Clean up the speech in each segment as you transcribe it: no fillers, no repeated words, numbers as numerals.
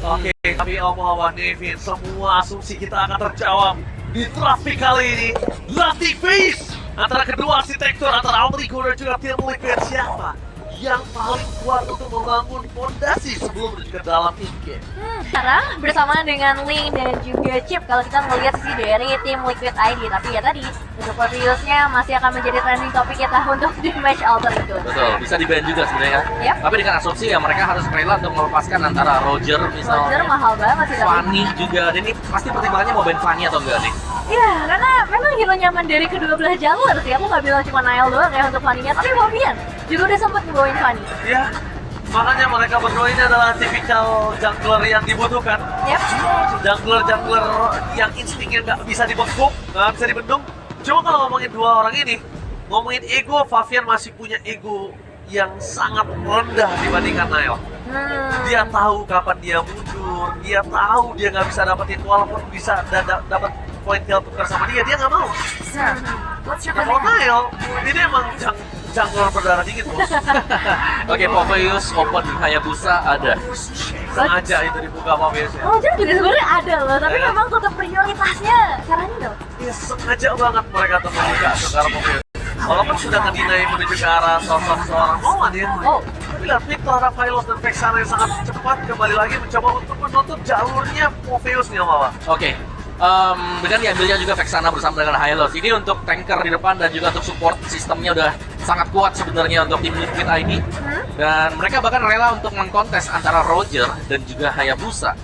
Oke, kami omongan Nevin, semua asumsi kita akan terjawab di traffic kali ini. Latih face antara kedua arsitektur antara Alter Ego dan juga Team Liquid, siapa yang paling kuat untuk membangun fondasi sebelum menuju ke dalam in-game? Sekarang bersama dengan Link dan juga Chip kalau kita melihat sisi dari tim Liquid ID. Tapi ya tadi untuk Porpheus-nya masih akan menjadi trending topik kita untuk di match Alter Ego. Betul, bisa di-ban juga sebenarnya. Yap. Tapi dengan asumsi ya mereka harus rela untuk melepaskan antara Roger misalnya, Roger mahal banget sih tapi. Fanny juga. Dan ini pasti pertimbangannya mau ban Fanny atau enggak nih? Iya, karena memang hero nyaman dari kedua belah jalur sih. Aku nggak bilang cuma Niall doang ya untuk Fanny-nya, tapi Fabian juga udah sempat ngebawain Fanny. Ya, makanya mereka berdua ini adalah tipikal jungler yang dibutuhkan. Yap. Jungler yang instingnya nggak bisa dibekuk, nggak bisa dibendung. Cuma kalau ngomongin dua orang ini, ngomongin ego, Fabian masih punya ego yang sangat rendah dibandingkan Niall. Dia tahu kapan dia mundur, dia tahu dia nggak bisa dapetin walaupun bisa dapat poin kill tukar sama dia nggak mau. Kalau Niall, ini emang jungler berdarah dingin bos. Oke, Porpheus open Hayabusa ada. Sengaja itu dibuka sama Porpheus ya. Roger juga sebenarnya ada loh, tapi Ya. memang tetap prioritasnya caranya dong. Iya, sengaja banget mereka tuh membuka ke arah Porpheus. Walaupun sudah ngedinai menuju ke arah sosok seorang Noman ya. Oh. Tapi lihat Victor, Raphaelos, dan Vexana yang sangat cepat kembali lagi mencoba untuk menutup jalurnya Porpheus nih Om Awa. Oke, dengan diambilnya juga Vexana bersama dengan Hylos. Ini untuk tanker di depan dan juga untuk support sistemnya udah sangat kuat sebenarnya untuk tim Liquid ID. Dan mereka bahkan rela untuk mengkontes antara Roger dan juga Hayabusa.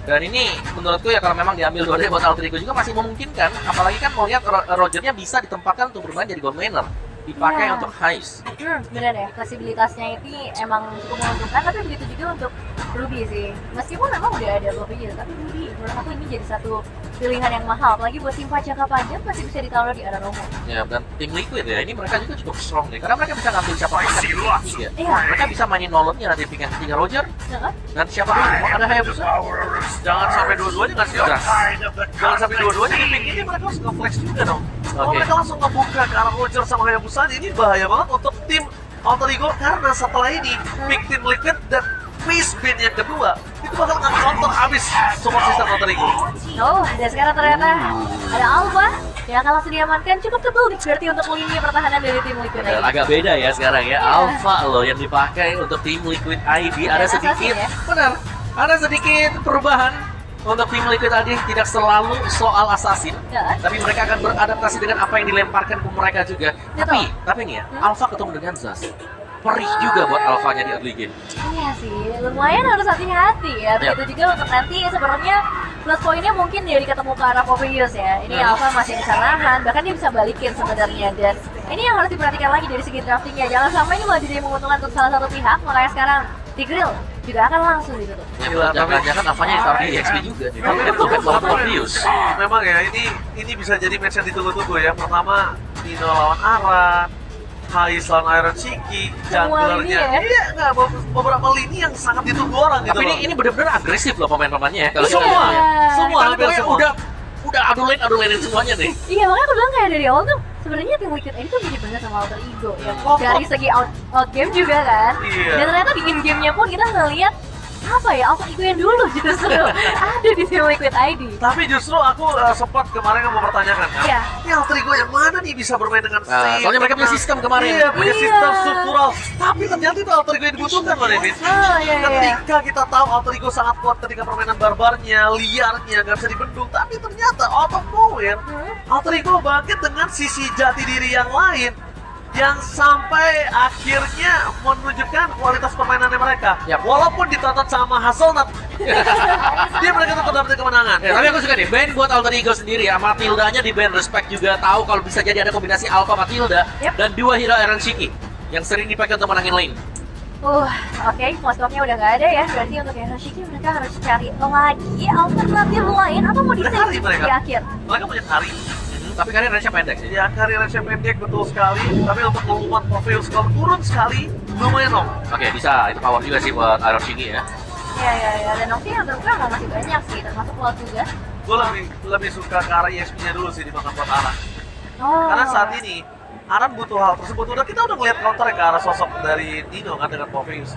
Dan ini menurutku ya kalau memang diambil dua buat Alter Ego juga masih memungkinkan. Apalagi kan mau lihat Rogernya bisa ditempatkan untuk bermain jadi gold laner, dipakai Iya. untuk heist. Bener ya, fleksibilitasnya ini emang cukup menguntungkan, tapi begitu juga untuk Ruby sih. Meskipun memang udah ada Porpheus, tapi Ruby menurut aku ini jadi satu pilihan yang mahal. Apalagi buat simpan jangka panjang masih bisa ditaruh di arah Romo. Ya, dan tim Liquid ya, ini mereka juga cukup strong nih. Karena mereka bisa ngambil siapa aja di tiga. Iya. Mereka bisa mainin nolotnya nanti pingin tiga Roger Ya kan? dan siapa dulu? Mau ada Hayabusa? Jangan sampai dua-duanya nggak sih? Gas. Jangan sampai dua-duanya di pick ini mereka harus nge-flex juga dong. Kalau Oke. mereka langsung ngebuka ke arah Roger sama Hayabusa, ini bahaya banget untuk tim Alter Ego karena setelah ini pick tim Liquid dan face bin yang kedua itu bakal nge-counter abis support system Alter Ego. Oh, dan sekarang ternyata ada Alpha yang akan langsung diamankan, cukup tebal nih berarti untuk lini pertahanan dari tim Liquid Dan ID. agak beda ya sekarang ya. Iya. Alpha loh yang dipakai untuk tim Liquid ID. Ada Dan sedikit, assassin ya. benar, ada sedikit perubahan untuk tim Liquid ID. Tidak selalu soal assassin, Ya. tapi mereka akan beradaptasi dengan apa yang dilemparkan ke mereka juga. Betul. Tapi nih ya, Alpha ketemu dengan Zas. Perih juga buat Alphanya di early game. Iya sih, lumayan harus hati-hati ya. Yap. Begitu juga untuk nanti sebenarnya plus poinnya mungkin dari ketemu ke arah Porpheus ya. Ini Alpha masih bisa nahan, bahkan dia bisa balikin sebenarnya. Dan ini yang harus diperhatikan lagi dari segi draftingnya. Jangan sampai ini malah jadi menguntungkan untuk salah satu pihak. Makanya sekarang Tigreal juga akan langsung ditutup. Ya, Gila, jangan-jangan Alphanya ditaruh di XP juga nih. Tapi head to head lawan Porpheus. Memang ya, ini bisa jadi match yang ditunggu-tunggu ya. Pertama, Dino lawan Aran, Hais lawan Iron Shiki, Semua junglernya. lini ya? Iya, nggak, beberapa lini yang sangat ditunggu orang gitu Tapi loh. ini benar-benar agresif loh pemain-pemainnya ya. Kalau Semua, kita lihat. semua, Kalian hampir pokoknya semua. udah adulein semuanya nih. Iya, makanya aku bilang kayak dari awal tuh sebenarnya tim Liquid ini tuh mirip banget sama Alter Ego ya. Dari segi out game juga kan. Iya. Dan ternyata di in game-nya pun kita ngeliat apa ya, Alter Ego yang dulu justru ada di tim Liquid ID. Tapi justru aku sempat kemarin mau pertanyakan kan, Iya. ini Alter Ego yang mana nih bisa bermain dengan Nah, soalnya mereka punya sistem kemarin. Iya, punya Iya. sistem struktural. Tapi ternyata itu Alter Ego yang dibutuhkan loh, David. Oh iya iya. Ketika kita tahu Alter Ego sangat kuat ketika permainan barbarnya, liarnya, nggak bisa dibendung. Tapi ternyata out of nowhere, Alter Ego bangkit dengan sisi jati diri yang lain yang sampai akhirnya menunjukkan kualitas permainannya mereka. Yap. Walaupun ditonton sama Hazelnut, dia mereka tetap dapat kemenangan. Ya, tapi aku suka deh, ban buat Alter Ego sendiri ya. Matildanya di ban, Respect juga tahu kalau bisa jadi ada kombinasi Alpha Matilda Yep. dan dua hero Iron Shiki yang sering dipakai untuk menangin lane. Oke, moskopnya udah nggak ada ya. Berarti untuk yang Shiki mereka harus cari lagi alternatif lain atau mau Udah kali di mereka. akhir. Mereka punya kari. Tapi kalian range pendek sih. Ya, karir range pendek betul sekali. Tapi untuk membuat profil skor turun sekali, lumayan dong. Oke, bisa. Itu power juga sih buat Iron Shiki ya. Iya. Dan Noxy yang terbuka emang masih banyak sih, termasuk Cloud juga. Gue lebih suka ke arah EXP-nya dulu sih dimakan buat Aran. Oh. Karena saat ini Aran butuh hal tersebut. Kita udah ngeliat counter ke arah sosok dari Dino kan dengan Morpheus.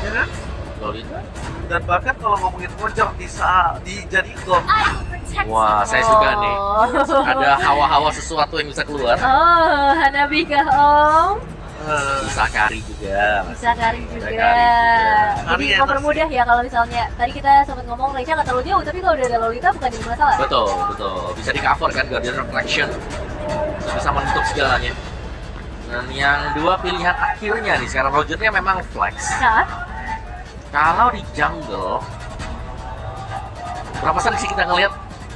Ya kan? Lolita. Dan bahkan kalau ngomongin Roger di jadi Gold, Wah, saya suka nih. Ada hawa-hawa sesuatu yang bisa keluar. Oh, Hanabi kah Om? Bisa Kari juga. Bisa Kari juga. Kari Jadi enak mempermudah ya kalau misalnya tadi kita sempat ngomong Reisha nggak terlalu jauh, tapi kalau udah ada Lolita bukan jadi masalah. Betul, betul. Bisa di cover kan Guardian Reflection. Bisa menutup segalanya. Dan yang dua pilihan akhirnya nih, sekarang Rogernya memang flex. Nah, Kalau di jungle, berapa sering sih kita ngelihat?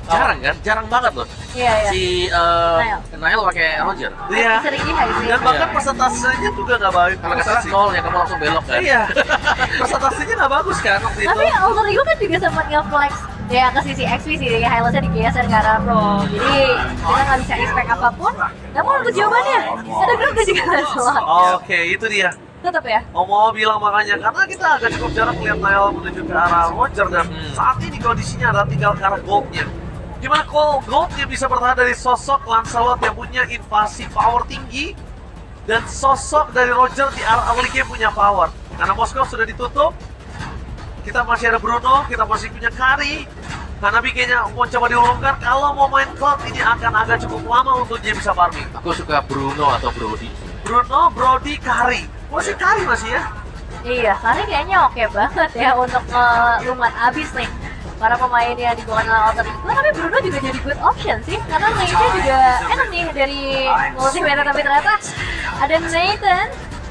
Jarang kan? Jarang banget loh. iya iya. Si Nile pakai Roger. iya. Sering di high sih. Dan bahkan Iya. persentasenya juga nggak baik. Kalau nggak salah nol ya, kamu langsung belok kan? Iya. Persentasenya nggak bagus kan waktu itu. Tapi Alter Ego kan juga sempat nge-flex ya ke sisi XP sih, highlightnya digeser ke arah Pro. Jadi kita nggak bisa expect apapun. Namun untuk jawabannya ada grup juga slot. Oke, itu dia. Tetap ya. Mau bilang makanya karena kita agak cukup jarang melihat Nile menuju ke arah Roger dan saat ini kondisinya adalah tinggal ke arah Goldnya. Gimana kalau Goldnya bisa bertahan dari sosok Lancelot yang punya invasi power tinggi dan sosok dari Roger di arah early game punya power. Karena Moskow sudah ditutup, kita masih ada Bruno, kita masih punya Kari. Hanabi kayaknya mau coba diurungkan, kalau mau main Cloud ini akan agak cukup lama untuk dia bisa farming. Aku suka Bruno atau Brody. Bruno, Brody, Kari. Masih Kari masih ya? Iya, Kari kayaknya oke banget ya untuk lumat abis nih para pemain yang dibawakan oleh Alter Ego. Tapi Bruno juga jadi good option sih, karena lane-nya juga enak nih dari multiplayer. Tapi ternyata ada Nathan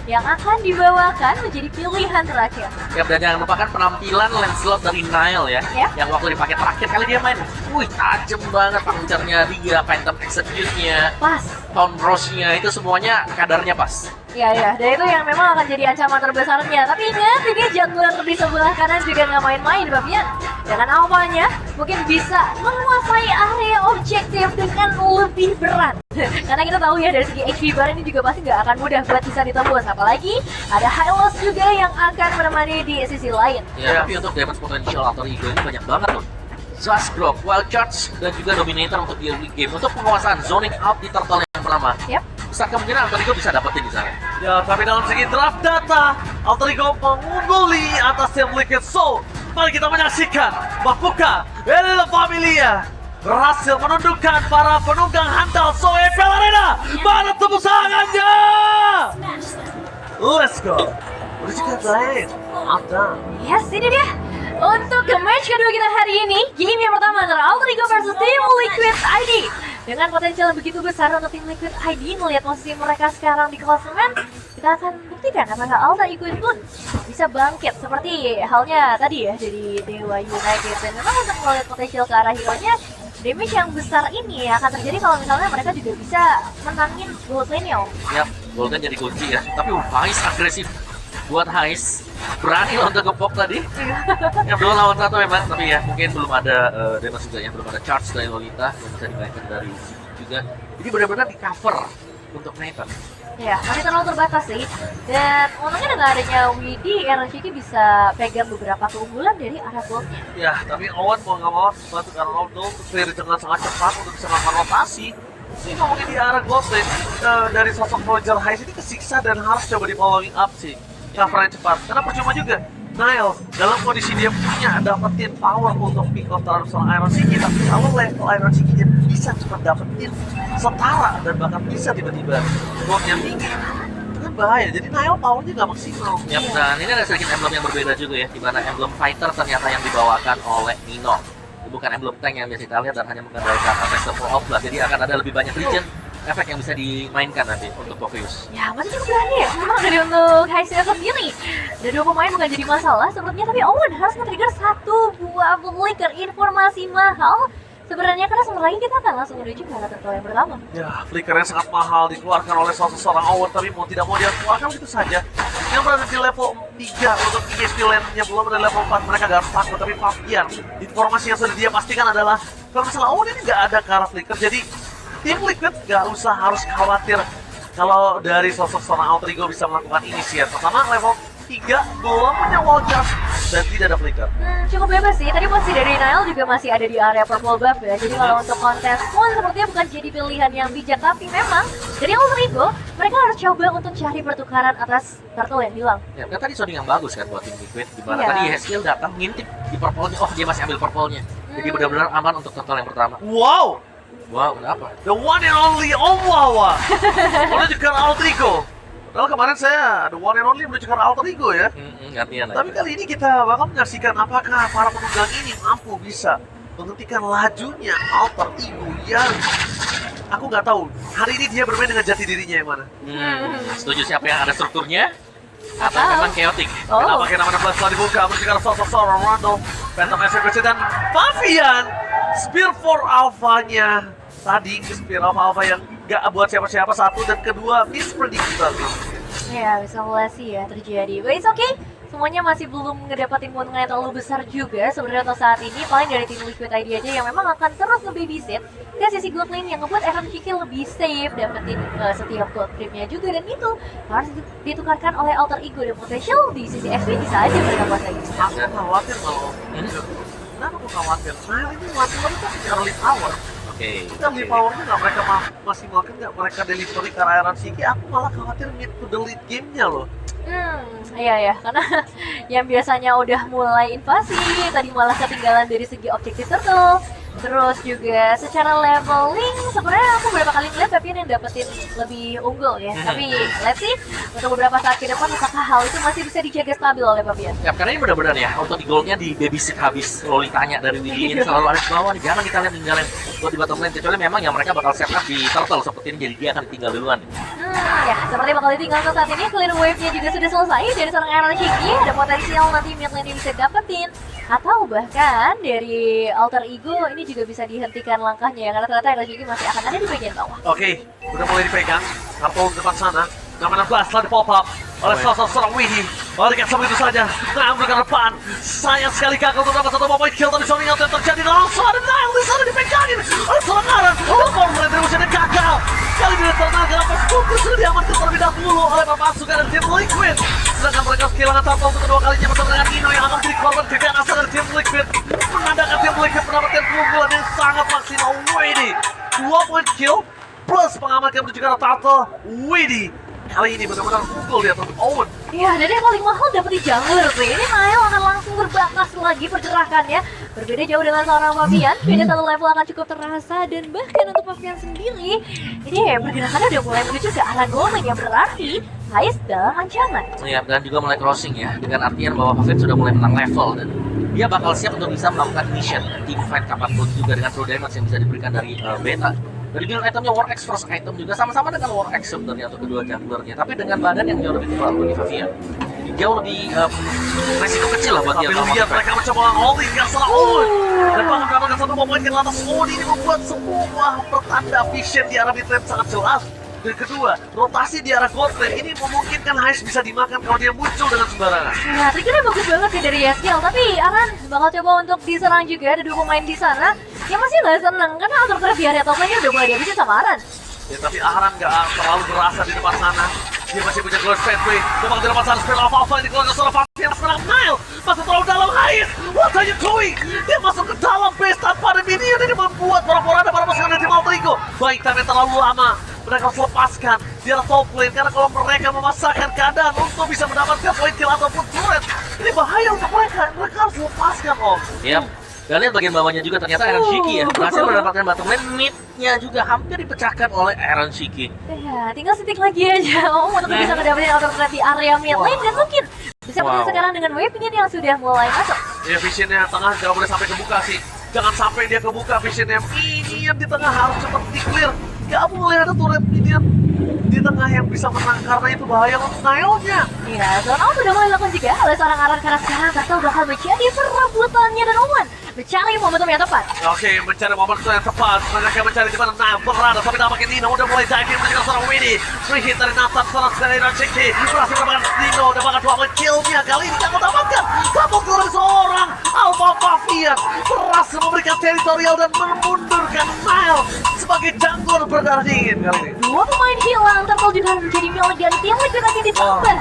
yang akan dibawakan menjadi pilihan terakhir. Ya, dan jangan lupakan penampilan Lancelot dari Nile ya, Ya. yang waktu dipakai terakhir kali dia main, wih tajem banget punchernya dia, Phantom Execute-nya, Pas. Pound Rush-nya, itu semuanya kadarnya pas. Iya, iya. Dan itu yang memang akan jadi ancaman terbesarnya. Tapi ingat, ini jungler di sebelah kanan juga nggak main-main, Babian. Dengan awalnya, mungkin bisa menguasai area objektif dengan lebih berat. Karena kita tahu ya, dari segi HP bar ini juga pasti nggak akan mudah buat bisa ditembus. Apalagi ada Hylos juga yang akan menemani di sisi lain. Ya, tapi untuk damage potential Alter Ego ini banyak banget loh. Zasgrok, Wild Charge, dan juga Dominator untuk di early game. Untuk penguasaan zoning out di turtle yang pertama. Yap. Besar kemungkinan Alter Ego bisa dapetin di sana. Ya, tapi dalam segi draft data, Alter Ego mengungguli atas tim Liquid Soul. Mari kita menyaksikan Bakuka El Familia berhasil menundukkan para penunggang handal Zoe Pelarena. Mana tepuk tangannya? Let's go. Menuju ke lain. Ada. Yes, ini dia. Untuk ke match kedua kita hari ini, game yang pertama antara Alter Ego versus tim Liquid ID. Dengan potensial yang begitu besar untuk tim Liquid ID, melihat posisi mereka sekarang di klasemen, kita akan buktikan apakah Alter Ego pun bisa bangkit seperti halnya tadi ya dari Dewa United. Dan memang untuk melihat potensial ke arah hero-nya, damage yang besar ini akan terjadi kalau misalnya mereka juga bisa menangin gold lane-nya. Ya, Golden jadi kunci ya. Tapi Heist agresif buat Heist. Berani loh untuk ngepop tadi. Yang 2 lawan 1 memang, tapi ya mungkin belum ada damage juga ya, belum ada charge dari Lolita yang bisa dimainkan dari sini juga. Jadi benar-benar di cover untuk Nathan. Ya, masih terlalu terbatas sih. Dan untungnya dengan adanya Widi, RCK bisa pegang beberapa keunggulan dari arah goldnya. Ya, tapi Owen mau nggak mau bantu karena Ronaldo clear dengan sangat cepat untuk bisa melakukan rotasi. Ini ngomongin di arah gold lane, dari sosok Roger Heist ini kesiksa dan harus coba di following up sih. Cover yang cepat, karena percuma juga Nile dalam kondisi dia punya dapetin power untuk pick off terhadap seorang Iron City, tapi kalau level Iron City dia bisa cepat dapetin setara dan bahkan bisa tiba-tiba gold yang tinggi, itu kan bahaya. Jadi Nile powernya nggak maksimal. Yap, dan ini ada sedikit emblem yang berbeda juga ya, di mana emblem fighter ternyata yang dibawakan oleh Nino. Bukan emblem tank yang biasa kita lihat dan hanya mengandalkan efek support off lah. Jadi akan ada lebih banyak region efek yang bisa dimainkan nanti untuk Povius. Ya, masih cukup berani ya. Memang dari untuk Heistnya sendiri, dari 2 pemain bukan jadi masalah sepertinya, tapi Owen harus nge-trigger 1 buah flicker informasi mahal. Sebenarnya karena sebentar lagi kita akan langsung menuju ke arah turtle yang pertama. Ya, flicker yang sangat mahal dikeluarkan oleh seorang Owen, tapi mau tidak mau dia keluarkan begitu saja. Yang berada di level 3 untuk ESP lane-nya belum ada level 4, mereka gak harus takut. Tapi Fabian, informasi yang sudah dia pastikan adalah kalau misalnya Owen ini gak ada ke arah flicker, jadi tim Liquid gak usah harus khawatir kalau dari sosok seorang Alter Ego bisa melakukan inisiat. Pertama, level hingga belum punya wall charge dan tidak ada flicker. Cukup bebas sih. Tadi posisi dari Nile juga masih ada di area purple buff ya. Jadi kalau untuk kontes pun sepertinya bukan jadi pilihan yang bijak, tapi memang dari Alter Ego mereka harus coba untuk cari pertukaran atas turtle yang hilang. Ya, kan tadi shooting yang bagus kan buat tim Liquid. Dimana Iya. tadi Haskill datang ngintip di purple-nya. Oh, dia masih ambil purple-nya. Jadi benar-benar aman untuk turtle yang pertama. Wow, Wow, kenapa? the one and only Omwawa menunjukkan Alter Ego. Padahal kemarin saya the one and only menunjukkan Alter Ego ya. Gantian Tapi kali ini kita bakal menyaksikan apakah para penunggang ini mampu bisa menghentikan lajunya Alter Ego yang aku nggak tahu hari ini dia bermain dengan jati dirinya yang mana. Setuju siapa yang ada strukturnya? Atau Atau- memang chaotic? Oh. Kenapa kita mana plus telah dibuka menunjukkan sosok seorang Ronaldo, Phantom SFC dan Fabian Spear for Alpha-nya tadi Spear Alpha yang nggak buat siapa-siapa satu dan kedua mispredictable. Ya, simulasi ya terjadi. But it's okay. Semuanya masih belum ngedapatin keuntungan yang terlalu besar juga sebenarnya untuk saat ini. Paling dari tim Liquid ID aja yang memang akan terus nge-babysit ke sisi gold lane yang ngebuat Aaron Kiki lebih safe dapetin setiap gold creamnya juga, dan itu harus ditukarkan oleh Alter Ego dan potential di sisi XP bisa aja mereka buat lagi. Aku khawatir kalau kenapa aku khawatir? Nah ini mati lagi kan di early power. Oke. Kita di powernya nggak mereka masih makin nggak mereka delivery ke Iron Siki. Aku malah khawatir mid to the lead game-nya loh. Iya ya, karena yang biasanya udah mulai invasi, tadi malah ketinggalan dari segi objektif turtle. Terus juga secara leveling, sebenarnya aku beberapa kali ngeliat Fabian yang dapetin lebih unggul ya. Tapi let's see, untuk beberapa saat ke depan apakah hal itu masih bisa dijaga stabil oleh Fabian. Ya, karena ini benar-benar ya, untuk di goldnya di babysit habis. Lolitanya dari Willy ini selalu ada di bawah nih, jangan kita lihat tinggalin buat di bottom lane. Kecuali memang yang mereka bakal set up di turtle seperti ini, jadi dia akan ditinggal duluan. Ya, seperti bakal ditinggal untuk saat ini, clear wave-nya juga sudah selesai dari seorang Aaron Shiki. Ada potensial nanti mid lane yang bisa dapetin. Atau bahkan dari Alter Ego ini juga bisa dihentikan langkahnya ya, karena ternyata Aaron Shiki masih akan ada di bagian bawah. Oke, udah mulai dipegang. Kartu depan sana. Nama 16 telah di pop up oleh sosok seorang Wihi. Balikan sama itu saja. Nah, mereka depan. Sayang sekali gagal untuk dapat satu point kill, tapi soalnya yang terjadi langsung ada Nile di sana dipegangin oleh seorang Aaron. Form retribution yang gagal. Kali ini ternaga lepas fokus sudah diamankan terlebih dahulu oleh pasukan dari tim Liquid. Sedangkan mereka kehilangan satu untuk kedua kalinya bersama dengan Nino yang akan menjadi korban keganasan dari tim Liquid. Menandakan tim Liquid mendapatkan keunggulan yang sangat maksimal. Widdy 2 point kill plus pengamankan menuju ke arah Turtle. Widdy kali ini benar-benar unggul di atas Owen. Ya, dan yang paling mahal dapat di jungler sih. Ini Nile akan langsung berbakas lagi pergerakannya. Berbeda jauh dengan seorang Fabian, beda satu level akan cukup terasa, dan bahkan untuk Fabian sendiri, ini pergerakannya udah mulai menuju ke arah golden yang berarti Hais dalam ancaman. Ya, dan juga mulai crossing ya, dengan artian bahwa Fabian sudah mulai menang level dan dia bakal siap untuk bisa melakukan mission team fight kapanpun juga dengan true damage yang bisa diberikan dari beta. Dari build itemnya War X first item juga sama-sama dengan War X sebenarnya untuk kedua junglernya, tapi dengan badan yang jauh lebih tebal bagi Fabian. Jadi jauh lebih resiko kecil lah buat dia. Tapi lihat mereka mencoba all-in yang salah Owen. Dan bahkan mendapatkan satu poin ke atas Owen ini membuat sebuah pertanda vision di arah mid lane sangat jelas. Dan kedua, rotasi di arah gold lane ini memungkinkan Hais bisa dimakan kalau dia muncul dengan sembarangan. Nah, triggernya bagus banget sih dari Yaskiel, tapi Aran bakal coba untuk diserang juga. Ada dua pemain di sana yang masih nggak seneng karena alter di area top lane-nya udah mulai dihabisin sama Aran. Ya, tapi Aran nggak terlalu berasa di depan sana. Dia masih punya Glorious Pathway. Memang di depan sana Spell Alpha ini keluarga seorang Fabian serang Nile. Masuk terlalu dalam Hais. What are you doing? Dia masuk ke dalam base tanpa ada minion. Ini membuat para ada para pasukan dari tim Alter Ego. Baik, tapi terlalu lama. Mereka harus lepaskan di arah top lane, karena kalau mereka memasakkan keadaan untuk bisa mendapatkan point kill ataupun turret, ini bahaya untuk mereka. Mereka harus lepaskan, Om. Yap. Dan lihat bagian bawahnya juga ternyata Aaron Shiki ya berhasil mendapatkan bottom lane, mid-nya juga hampir dipecahkan oleh Aaron Shiki. Ya, tinggal setik lagi aja untuk bisa ngedapetin alter di area mid lane, dan mungkin bisa menang sekarang dengan wave ini yang sudah mulai masuk. Ya, visionnya tengah jangan boleh sampai kebuka sih. Jangan sampai dia kebuka visionnya. Minion di tengah harus cepat di clear. Gak boleh ada turret minion di tengah yang bisa menang, karena itu bahaya untuk Nile-nya. Iya, seorang sudah mulai dilakukan juga oleh seorang Aran, karena sekarang Turtle bakal menjadi perebutannya dan Owen mencari momentum yang tepat. Oke, mencari momentum yang tepat. Mereka mencari di mana Nile berada, tapi tampaknya Nino udah mulai diving menuju seorang Winnie. Free hit dari Nathan, seorang dari Ranchiki. Berhasil mendapatkan Nino, dapatkan 2 point kill-nya. Kali ini jangan dapatkan double kill dari seorang Alpha Fabian. Berhasil memberikan territorial dan memundurkan Nile sebagai jungler berdarah dingin kali ini. Dua pemain hilang, Turtle juga harus menjadi milik dari tim Liquid lagi ditambah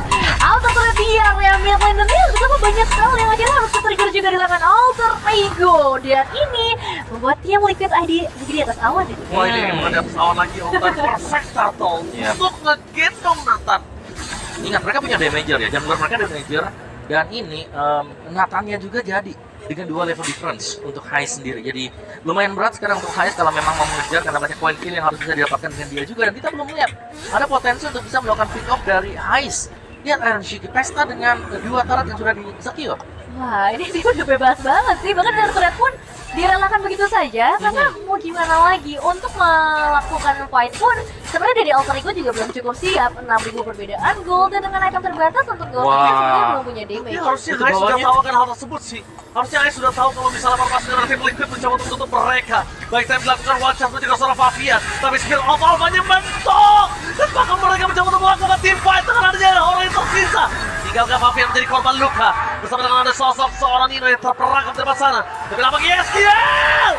Auto turret dia, Reamil Lendenil, betapa banyak sekali yang akhirnya harus trigger juga dilakukan Alter Ego. Dan ini membuat tim Liquid ID lagi di atas awan itu. Wah ini ada atas awan lagi, Otan perfect turtle untuk ngegendong Nathan. Ingat mereka punya damager ya, jungler mereka damager. Dan ini Nathannya juga jadi dengan 2 level difference untuk Heist sendiri. Jadi lumayan berat sekarang untuk Heist kalau memang mau mengejar karena banyak point kill yang harus bisa didapatkan dengan dia juga. Dan kita belum lihat ada potensi untuk bisa melakukan pick off dari Heist. Lihat Iron Shiki pesta dengan 2 turret yang sudah di secure. Wah, ini dia udah bebas banget sih. Bahkan dengan turret pun direlakan begitu saja. Karena mau gimana lagi untuk melakukan fight pun sebenarnya dari Alter Ego juga belum cukup siap. 6.000 perbedaan gold dan dengan item terbatas untuk gold ini sebenarnya belum punya damage. Ya, harusnya Itu Hai sudah bawahnya. tahu akan hal tersebut sih. Harusnya Hai sudah tahu kalau misalnya perpasukan dari tim Liquid mencoba untuk menutup mereka. Baik time dilakukan one shot juga seorang Favian, tapi skill of Alpha-nya mentok. Dan bahkan mereka mencoba untuk melakukan team fight dengan adanya orang yang tersisa. Tinggalkan Favian menjadi korban luka bersama dengan ada sosok seorang Nino yang terperangkap di depan sana. Tapi nampaknya Eskiel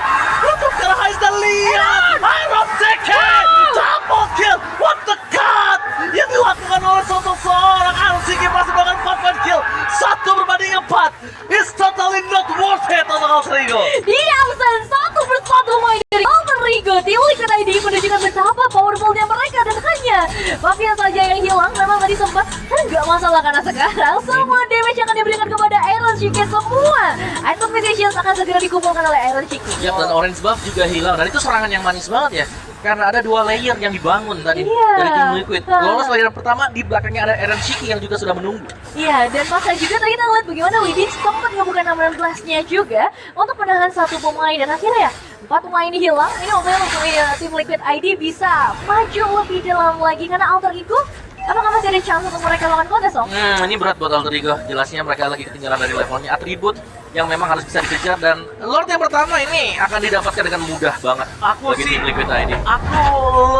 untuk karena Hai dan lihat Iron Ticket double kill. What the god yang dilakukan oleh sosok seorang Iron Ticket masih melakukan 4 point kill. 1 berbanding 4. It's totally not worth it untuk Alter Ego. Di absen 1-1 main dari Alter Ego, tim Liquid ID menunjukkan betapa powerfulnya mereka dan hanya Favian saja yang hilang. Memang tadi sempat nggak masalah karena sekarang semua damage yang akan diberikan kepada Iron Shiki semua item physicians akan segera dikumpulkan oleh Iron Shiki. Ya, dan orange buff juga hilang. Dan itu serangan yang manis banget ya. Karena ada 2 layer yang dibangun tadi Iya. dari tim Liquid. Lolos layer pertama, di belakangnya ada Iron Shiki yang juga sudah menunggu. Iya, dan pas juga tadi kita lihat bagaimana Widin sempat ngebuka 16-nya juga untuk menahan 1 pemain dan akhirnya ya 4 pemain ini hilang. Ini momen untuk tim Liquid ID bisa maju lebih dalam lagi karena Alter Ego. Apakah masih ada chance untuk mereka lawan kontes, Om? Ini berat buat Alter Ego. Jelasnya mereka lagi ketinggalan dari levelnya. Atribut yang memang harus bisa dikejar dan Lord yang pertama ini akan didapatkan dengan mudah banget Aku bagi sih, tim Liquid ID. aku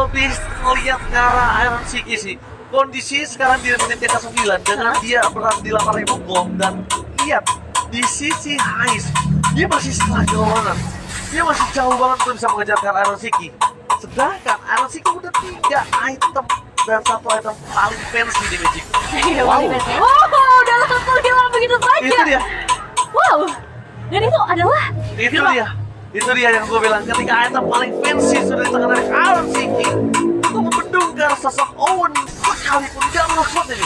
lebih melihat ke arah Iron Shiki sih. Kondisi sekarang di menit ke-9 dengan dia berada di 8.000 gold dan lihat di sisi Heist dia masih setengah jauhan. Dia masih jauh banget untuk bisa mengejar ke Iron Shiki. Sedangkan Iron Shiki udah 3 item dan 1 item paling fancy di Magic. Iya, Wow. wow, udah langsung hilang begitu saja. Itu dia. Wow, dan itu adalah Itu dia yang gue bilang ketika item paling fancy sudah di tangan dari Iron Shiki untuk membendung ke arah sosok Owen sekalipun gak nge-slot ini.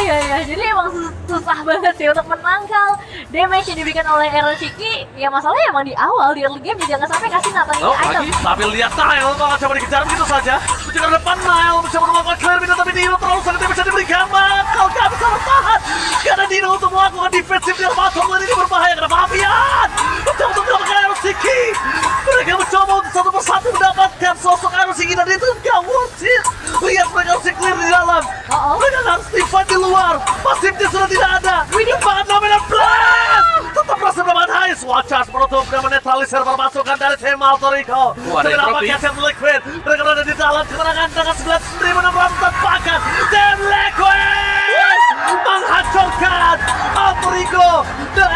ya, jadi emang susah banget sih untuk menangkal damage yang diberikan oleh Iron Shiki. Ya masalahnya emang di awal, di early game jangan sampai kasih Nathan ini item. Lagi, tapi lihat Nile kalau coba dikejar begitu saja. Mencoba depan Nile, mencoba melakukan clear minute tapi Dino terlalu sangat bisa diberikan. Kau gak bisa bertahan karena Dino untuk melakukan defensif dengan Batom ini berbahaya karena Fabian mencoba untuk mendapatkan Iron Shiki. Mereka mencoba untuk satu persatu mendapatkan sosok Iron Shiki dan itu gak worth it. Lihat mereka harus clear di dalam. Mereka harus fight di luar. Pasifnya sudah tidak ada. Bahkan Dominant Blast tetap berhasil mendapatkan Heist. Watchers menutup dan menetralisir permasukan dari tim Alter Ego. Ada yang Kenapa drop, Captain Liquid? Mereka berada di dalam kemenangan dengan 9-9.